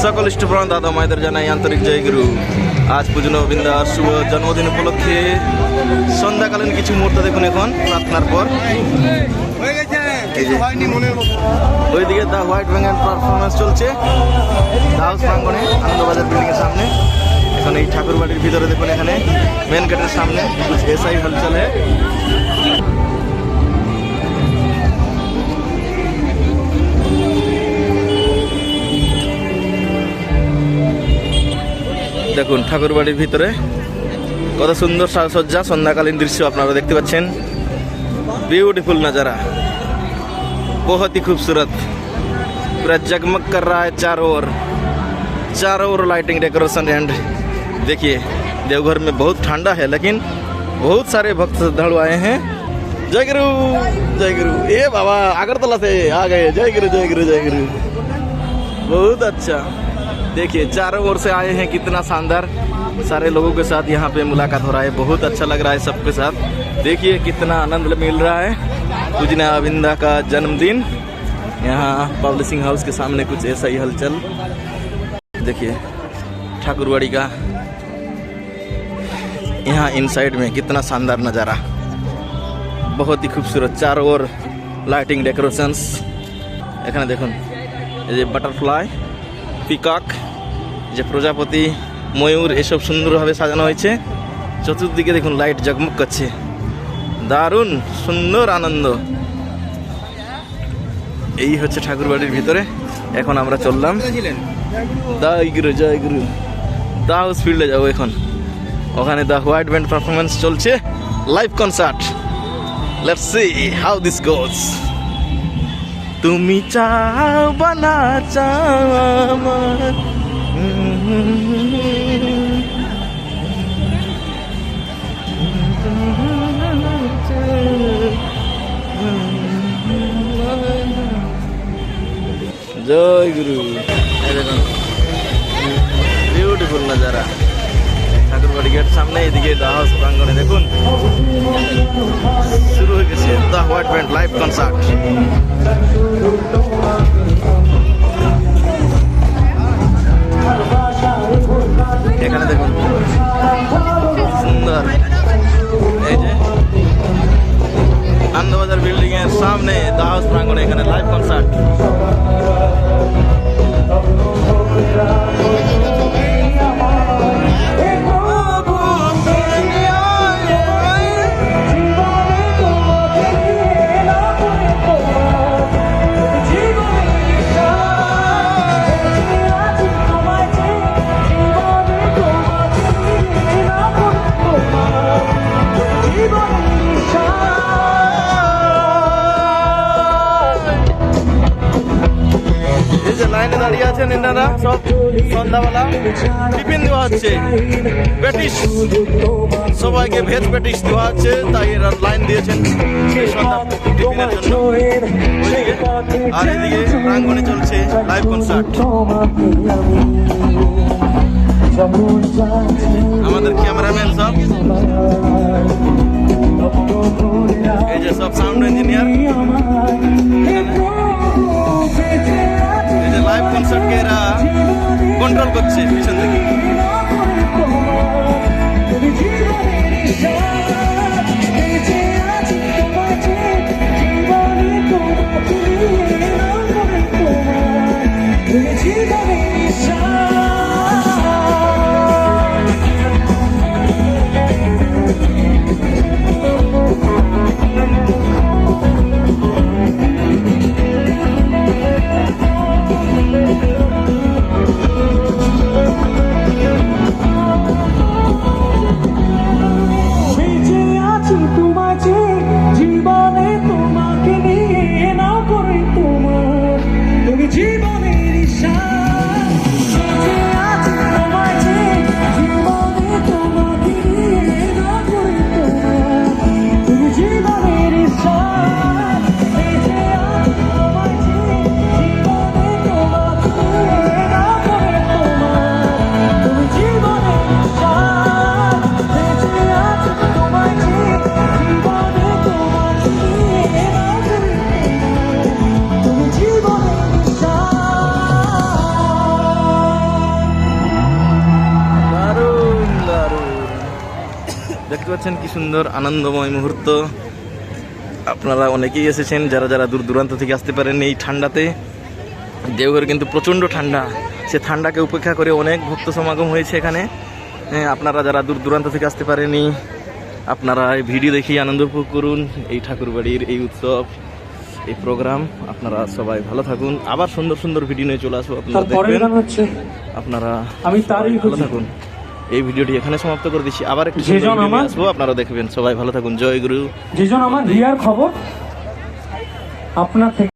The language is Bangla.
সকল ইষ্টপ্রাণ দাদা মায়েদের জানাই আন্তরিক জয় গুরু। আজ পূজন গোবিন্দার শুভ জন্মদিন উপলক্ষে সন্ধ্যাকালীন কিছু মুহূর্ত দেখুন এখন প্রার্থনার পর ওইদিকে দ্য হোয়াইট ব্যাঙ্গান পারফরমেন্স চলছে হাউস প্রাঙ্গনে আনন্দবাজার বিল্ডিং এর সামনে। এখন এই ঠাকুর বাড়ির ভিতরে দেখুন এখানে মেন গেটের সামনে এসআই হলচল है। দেখুন ঠাকুর বাড়ির ভিতরে কত সুন্দর সাজসজ্জা, সন্ধ্যাকালীন দৃশ্য আপনারা দেখতে পাচ্ছেন। ब्यूटीफुल नज़ारा, बहुत ही खूबसूरत, पूरा जगमग कर रहा है चारों ओर लाइटिंग डेकोरेशन। एंड देखिए देवघर में बहुत ठंडा है लेकिन बहुत सारे भक्त श्रद्धालु आए हैं। जय गुरु जय गुरु। ए बाबा अगरतला से आ गए। जय गुरु जय गुरु जय गुरु। बहुत अच्छा, देखिए चारों ओर से आए हैं, कितना शानदार सारे लोगों के साथ यहाँ पे मुलाकात हो रहा है। बहुत अच्छा लग रहा है सबके साथ। देखिए कितना आनंद मिल रहा है। पूजना गोविंदा का जन्मदिन, यहाँ पब्लिशिंग हाउस के सामने कुछ ऐसा ही हलचल। देखिए ठाकुरबाड़ी का यहाँ इनसाइड में कितना शानदार नज़ारा, बहुत ही खूबसूरत, चारों ओर लाइटिंग डेकोरेशंस। এখানে দেখুন এই যে বাটারফ্লাই, পিকক, যে প্রজাপতি, ময়ূর, এসব সুন্দরভাবে সাজানো হয়েছে। চতুর্দিকে দেখুন লাইট জগমগ করছে, দারুণ সুন্দর আনন্দ। এই হচ্ছে ঠাকুরবাড়ির ভিতরে। এখন আমরা চললাম জয় গুরু জয় গুরু দা হাউস ফিল্ডে যাবো। এখন ওখানে দ্য হোয়াইট ব্যান্ড পারফরমেন্স চলছে, live concert. Let's see how this গোজ। তুমি চাও বা না চাও আমার জয় গুরু। দেখুন বিউটিফুল নজারা ঠাকুরবাড়ি গেট সামনে। এদিকে দা হাউস প্রাঙ্গনে দেখুন শুরু হয়ে গেছে the white band live concert. এখানে দেখুন সুন্দর, এই যে আনন্দবাজার বিল্ডিং এর সামনে দা হাউস প্রাঙ্গনে এখানে লাইভ কনসার্ট। লাইনে দাঁড়িয়ে আছেন এনারা সব, সন্ধ্যাবেলা টিফিন দেওয়া হচ্ছে, পেটিস, সবাইকে ভেজ পেটিস দেওয়া হচ্ছে, তাই এরা লাইন দিয়েছেন টিফিনের জন্য। ওইদিকে আর এদিকে প্রাঙ্গণে চলছে লাইভ কনসার্ট। আমাদের ক্যামেরাম্যান সব, এই যে সব সাউন্ড ইঞ্জিনিয়ার, লাইভ কনসার্টকে এরা কন্ট্রোল করছে পিছন থেকে। পাচ্ছেন কি সুন্দর আনন্দময় মুহূর্ত। আপনারা অনেকেই এসেছেন, যারা যারা দূর দূরান্ত থেকে আসতে পারেন এই ঠান্ডাতে। দেওঘর কিন্তু প্রচণ্ড ঠান্ডা, সে ঠান্ডাকে উপেক্ষা করে অনেক ভক্ত সমাগম হয়েছে এখানে। আপনারা যারা দূর দূরান্ত থেকে আসতে পারেনি, আপনারা এই ভিডিও দেখে আনন্দ উপভোগ করুন এই ঠাকুরবাড়ির এই উৎসব, এই প্রোগ্রাম। আপনারা সবাই ভালো থাকুন, আবার সুন্দর সুন্দর ভিডিও নিয়ে চলে আসবো, আপনারা দেখবেন। আপনারা ভালো থাকুন। এই ভিডিওটি এখানে সমাপ্ত করে দিচ্ছি, আবার একটু আসবো, আপনারা দেখবেন। সবাই ভালো থাকুন, জয় গুরু। যেজন আমার রিয়ার খবর আপনার থেকে